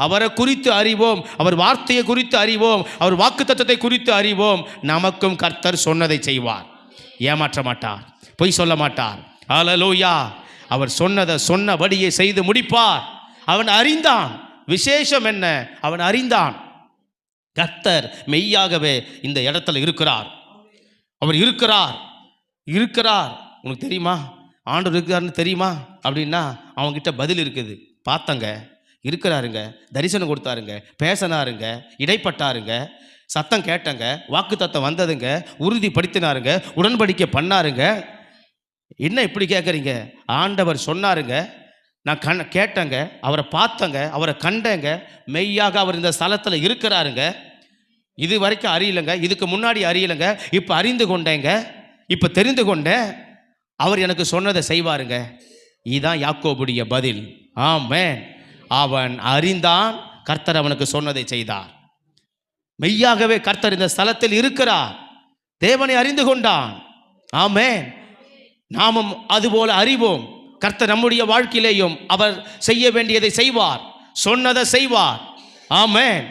அவரை குறித்து அறிவோம், அவர் வார்த்தையை குறித்து அறிவோம், அவர் வாக்குத்தத்தத்தை குறித்து அறிவோம். நமக்கும் கர்த்தர் சொன்னதை செய்வார். ஏமாற்ற மாட்டார், பொய் சொல்ல மாட்டார். ஹல்லேலூயா. அவர் சொன்னதை சொன்னபடியே செய்து முடிப்பார். அவன் அறிந்தான். விசேஷம் என்ன? அவன் அறிந்தான் கர்த்தர் மெய்யாகவே இந்த இடத்துல இருக்கிறார். அவர் இருக்கிறார். உனக்கு தெரியுமா ஆண்டவர் இருக்கிறாருன்னு தெரியுமா அப்படின்னா அவங்ககிட்ட பதில் இருக்குது. பார்த்தங்க, இருக்கிறாருங்க, தரிசனம் கொடுத்தாருங்க, பேசினாருங்க, இடைப்பட்டாருங்க, சத்தம் கேட்டங்க, வாக்கு தத்தம் வந்ததுங்க, உறுதிப்படுத்தினாருங்க, உடன்படிக்கை பண்ணாருங்க. என்ன இப்படி கேட்குறீங்க? ஆண்டவர் சொன்னாருங்க, நான் கேட்டேங்க, அவரை பார்த்தங்க, அவரை கண்டேங்க, மெய்யாக அவர் இந்த ஸ்தலத்தில் இருக்கிறாருங்க. இது வரைக்கும் அறியலைங்க, இதுக்கு முன்னாடி அறியலைங்க, இப்போ அறிந்து கொண்டேங்க, இப்போ தெரிந்து கொண்டேன், அவர் எனக்கு சொன்னதை செய்வாருங்க. இதுதான் யாக்கோபுடைய பதில். ஆமென். அவன் அறிந்தான், கர்த்தர் அவனுக்கு சொன்னதை செய்தார். மெய்யாகவே கர்த்தர் இந்த ஸ்தலத்தில் இருக்கிறார். தேவனை அறிந்து கொண்டான். ஆமென். நாமும் அதுபோல அறிவோம். கர்த்தர் நம்முடைய வாழ்க்கையிலேயும் அவர் செய்ய வேண்டியதை செய்வார், சொன்னதை செய்வார். ஆமென்.